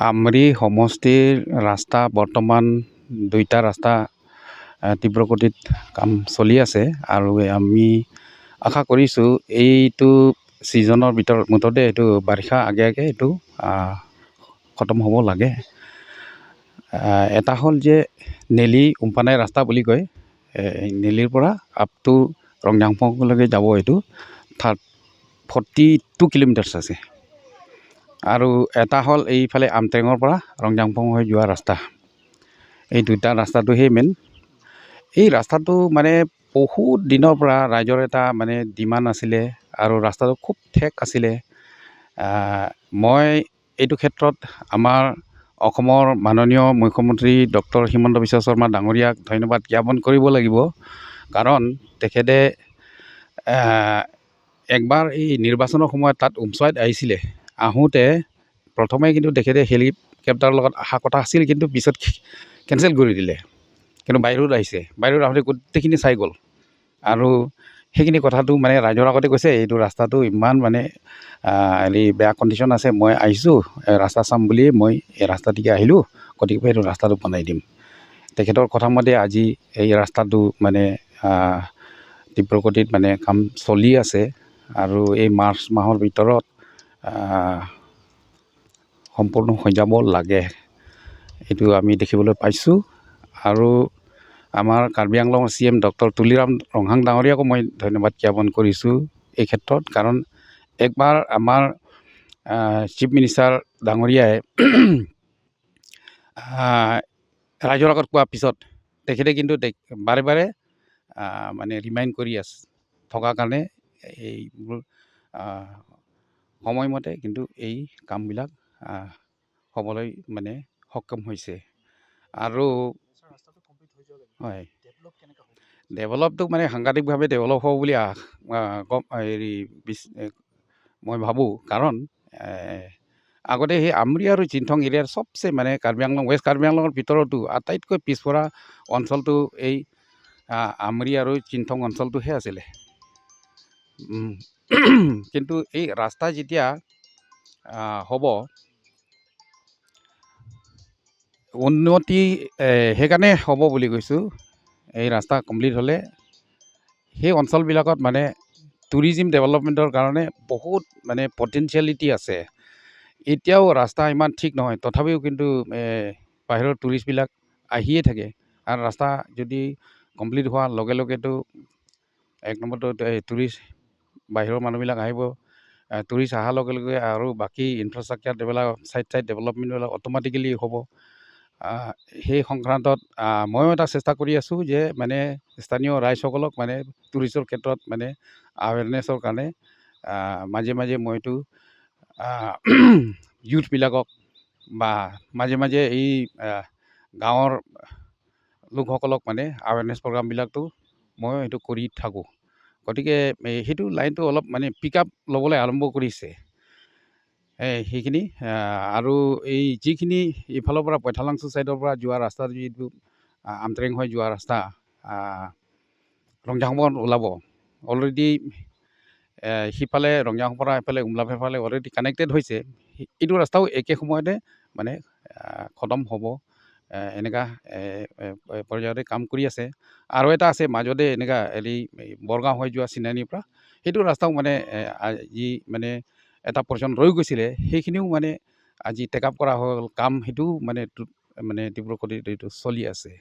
আমৰি সমষ্টিৰ ৰাস্তা বৰ্তমান দুইটা ৰাস্তা তীব্ৰ গতিত কাম চলি আছে আৰু আমি আশা কৰিছোঁ এইটো ছিজনৰ ভিতৰত মুঠতে এইটো বাৰিষা আগে আগে এইটো খতম হ'ব লাগে। এটা হ'ল যে নেলি উমপানাই ৰাস্তা বুলি কয়, নেলিৰ পৰা আপ টু ৰংজাংপংলৈকে যাব, এইটো 42 কিলোমিটাৰ্ছ আছে। আৰু এটা হ'ল এইফালে আমট্ৰেঙৰ পৰা ৰংজাংপং হৈ যোৱা ৰাস্তা। এই দুটা ৰাস্তাটোহে মেইন। এই ৰাস্তাটো মানে বহুত দিনৰ পৰা ৰাইজৰ এটা মানে ডিমাণ্ড আছিলে আৰু ৰাস্তাটো খুব ঠেক আছিলে। মই এইটো ক্ষেত্ৰত আমাৰ অসমৰ মাননীয় মুখ্যমন্ত্ৰী ডক্টৰ হিমন্ত বিশ্ব শৰ্মা ডাঙৰীয়াক ধন্যবাদ জ্ঞাপন কৰিব লাগিব। কাৰণ তেখেতে একবাৰ এই নিৰ্বাচনৰ সময়ত তাত উমচুৱাত আহিছিলে। আহোঁতে প্ৰথমে কিন্তু তেখেতে হেলিকপ্টাৰৰ লগত অহা কথা আছিল, কিন্তু পিছত কেঞ্চেল কৰি দিলে। কিন্তু বাহিৰত আহিছে, বাহিৰত আহোঁতে গোটেইখিনি চাই গ'ল আৰু সেইখিনি কথাটো মানে ৰাইজৰ আগতে কৈছে, এইটো ৰাস্তাটো ইমান মানে বেয়া কণ্ডিশ্যন আছে, মই আহিছোঁ ৰাস্তা চাম বুলিয়ে মই এই ৰাস্তাটিকে আহিলোঁ, গতিকে এইটো ৰাস্তাটো বনাই দিম। তেখেতৰ কথা মতে আজি এই ৰাস্তাটো মানে তীব্ৰ গতিত মানে কাম চলি আছে আৰু এই মাৰ্চ মাহৰ ভিতৰত সম্পূৰ্ণ হৈ যাব লাগে, এইটো আমি দেখিবলৈ পাইছোঁ। আৰু আমাৰ কাৰ্বি আংলঙৰ CM ডক্টৰ তুলিৰাম ৰংহাং ডাঙৰীয়াকো মই ধন্যবাদ জ্ঞাপন কৰিছোঁ এই ক্ষেত্ৰত। কাৰণ একবাৰ আমাৰ চিফ মিনিষ্টাৰ ডাঙৰীয়াই ৰাইজৰ আগত কোৱাৰ পিছত তেখেতে কিন্তু বাৰে বাৰে মানে ৰিমাইণ্ড কৰি থকাৰ কাৰণে এইবোৰ সময়মতে কিন্তু এই কামবিলাক হ'বলৈ মানে সক্ষম হৈছে। আৰু হয়, ডেভেলপটো মানে সাংঘাতিকভাৱে ডেভেলপ হ'ব বুলি মই ভাবোঁ। কাৰণ আগতে সেই আমৰি আৰু জিন্থং এৰিয়াৰ চবচে মানে কাৰ্বি আংলং ৱেষ্ট কাৰ্বি আংলঙৰ ভিতৰতো আটাইতকৈ পিছপৰা অঞ্চলটো এই আমৰি আৰু জিন্থং অঞ্চলটোহে আছিলে। কিন্তু এই ৰাস্তা যেতিয়া হ'ব, উন্নতি সেইকাৰণে হ'ব বুলি কৈছোঁ। এই ৰাস্তা কমপ্লিট হ'লে সেই অঞ্চলবিলাকত মানে টুৰিজিম ডেভেলপমেণ্টৰ কাৰণে বহুত মানে পটেঞ্চিয়েলিটি আছে। এতিয়াও ৰাস্তা ইমান ঠিক নহয়, তথাপিও কিন্তু বাহিৰৰ টুৰিষ্টবিলাক আহিয়ে থাকে। আৰু ৰাস্তা যদি কমপ্লিট হোৱাৰ লগে লগেতো এক নম্বৰটো টুৰিষ্ট বাহিৰৰ মানুহবিলাক আহিব। টুৰিষ্ট অহাৰ লগে লগে আৰু বাকী ইনফ্ৰাষ্ট্ৰাকচাৰ চাইড ডেভেলপমেণ্টবিলাক অট'মেটিকেলি হ'ব। সেই সংক্ৰান্তত ময়ো এটা চেষ্টা কৰি আছোঁ যে মানে স্থানীয় ৰাইজসকলক মানে টুৰিষ্টৰ ক্ষেত্ৰত মানে আৱেৰনেছৰ কাৰণে মাজে মাজে মইতো ইউথবিলাকক বা মাজে মাজে এই গাঁৱৰ লোকসকলক মানে আৱেৰনেছ প্ৰগ্ৰামবিলাকতো মই সেইটো কৰি থাকোঁ। গতিকে সেইটো লাইনটো অলপ মানে পিক আপ ল'বলৈ আৰম্ভ কৰিছে সেইখিনি। আৰু এই যিখিনি ইফালৰ পৰা পইথালাংচু ছাইডৰ পৰা যোৱা ৰাস্তা, যিটো আমট্ৰেং হৈ যোৱা ৰাস্তা ৰংজাংপংত ওলাব, অলৰেডি সিফালে ৰংজাংপংৰ পৰা এইফালে উমলাফেফালে অলৰেডি কানেক্টেড হৈছে। এইটো ৰাস্তাও একে সময়তে মানে খতম হ'ব, এনেকুৱা পৰ্যায়তে কাম কৰি আছে। আৰু এটা আছে মাজতে এনেকুৱা বৰগাঁও হৈ যোৱা চিনানীৰ পৰা, সেইটো ৰাস্তাও মানে যি মানে এটা পৰ্যন ৰৈ গৈছিলে, সেইখিনিও মানে আজি টেক আপ কৰা হ'ল কাম, সেইটোও মানে তীব্ৰ গতিত এইটো চলি আছে।